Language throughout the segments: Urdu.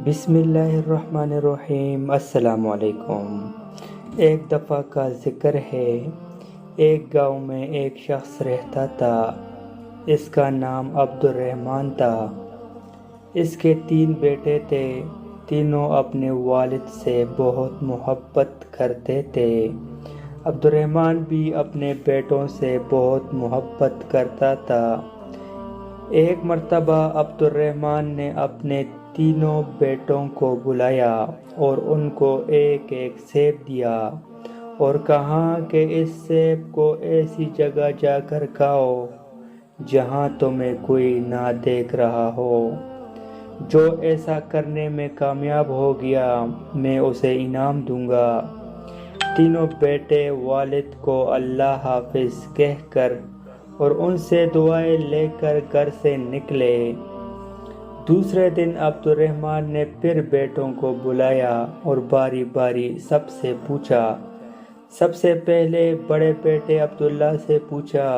بسم اللہ الرحمن الرحیم۔ السلام علیکم۔ ایک دفعہ کا ذکر ہے، ایک گاؤں میں ایک شخص رہتا تھا۔ اس کا نام عبد الرحمن تھا۔ اس کے 3 بیٹے تھے، تینوں اپنے والد سے بہت محبت کرتے تھے۔ عبد الرحمن بھی اپنے بیٹوں سے بہت محبت کرتا تھا۔ ایک مرتبہ عبد الرحمن نے اپنے تینوں بیٹوں کو بلایا اور ان کو ایک ایک سیب دیا اور کہا کہ اس سیب کو ایسی جگہ جا کر کھاؤ جہاں تمہیں کوئی نہ دیکھ رہا ہو۔ جو ایسا کرنے میں کامیاب ہو گیا میں اسے انعام دوں گا۔ تینوں بیٹے والد کو اللہ حافظ کہہ کر اور ان سے دعائیں لے کر گھر سے نکلے۔ دوسرے دن عبد الرحمن نے پھر بیٹوں کو بلایا اور باری باری سب سے پوچھا۔ سب سے پہلے بڑے بیٹے عبداللہ سے پوچھا،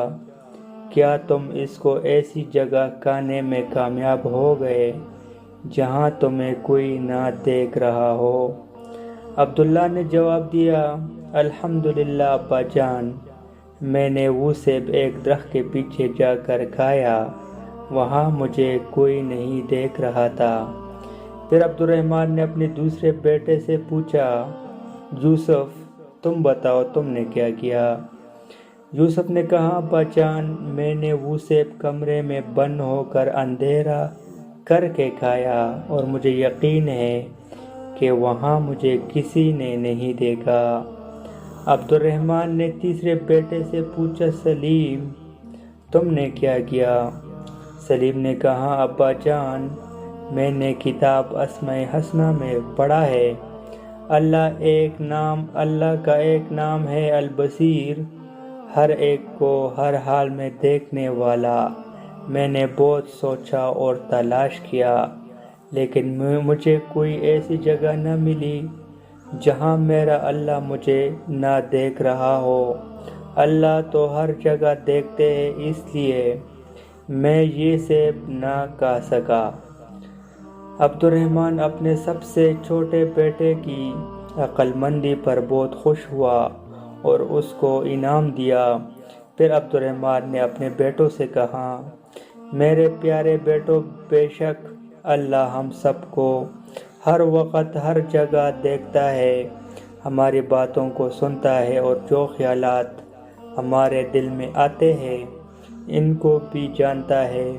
کیا تم اس کو ایسی جگہ کھانے میں کامیاب ہو گئے جہاں تمہیں کوئی نہ دیکھ رہا ہو؟ عبداللہ نے جواب دیا، الحمدللہ ابا جان، میں نے وہ سیب ایک درخت کے پیچھے جا کر کھایا، وہاں مجھے کوئی نہیں دیکھ رہا تھا۔ پھر عبد الرحمن نے اپنے دوسرے بیٹے سے پوچھا، یوسف تم بتاؤ تم نے کیا کیا؟ یوسف نے کہا، ابا جان، میں نے وہ سیب کمرے میں بند ہو کر اندھیرا کر کے کھایا اور مجھے یقین ہے کہ وہاں مجھے کسی نے نہیں دیکھا۔ عبد الرحمن نے تیسرے بیٹے سے پوچھا، سلیم تم نے کیا کیا؟ سلیم نے کہا، ابا جان، میں نے کتاب اسماء الحسنہ میں پڑھا ہے، اللہ کا ایک نام ہے البصیر، ہر ایک کو ہر حال میں دیکھنے والا۔ میں نے بہت سوچا اور تلاش کیا لیکن مجھے کوئی ایسی جگہ نہ ملی جہاں میرا اللہ مجھے نہ دیکھ رہا ہو۔ اللہ تو ہر جگہ دیکھتے ہیں، اس لیے میں یہ سیب نہ کھا سکا۔ عبد الرحمن اپنے سب سے چھوٹے بیٹے کی عقل مندی پر بہت خوش ہوا اور اس کو انعام دیا۔ پھر عبد الرحمن نے اپنے بیٹوں سے کہا، میرے پیارے بیٹوں، بے شک اللہ ہم سب کو ہر وقت ہر جگہ دیکھتا ہے، ہماری باتوں کو سنتا ہے اور جو خیالات ہمارے دل میں آتے ہیں ان کو بھی جانتا ہے۔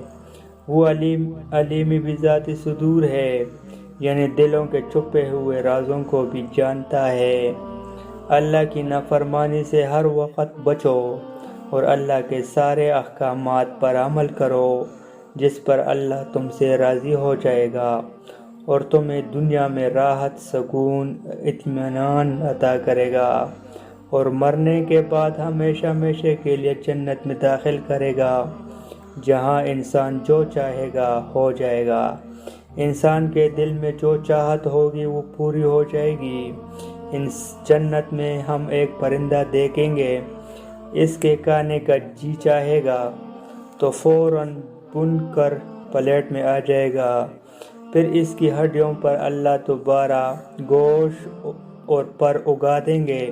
وہ علیم بذات صدور ہے، یعنی دلوں کے چھپے ہوئے رازوں کو بھی جانتا ہے۔ اللہ کی نافرمانی سے ہر وقت بچو اور اللہ کے سارے احکامات پر عمل کرو، جس پر اللہ تم سے راضی ہو جائے گا اور تمہیں دنیا میں راحت، سکون، اطمینان عطا کرے گا اور مرنے کے بعد ہمیشہ ہمیشہ کے لیے جنت میں داخل کرے گا، جہاں انسان جو چاہے گا ہو جائے گا۔ انسان کے دل میں جو چاہت ہوگی وہ پوری ہو جائے گی۔ جنت میں ہم ایک پرندہ دیکھیں گے، اس کے کھانے کا جی چاہے گا تو فوراً بن کر پلیٹ میں آ جائے گا، پھر اس کی ہڈیوں پر اللہ دوبارہ گوشت اور پر اگا دیں گے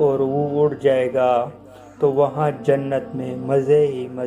اور وہ اڑ جائے گا، تو وہاں جنت میں مزے ہی مزے۔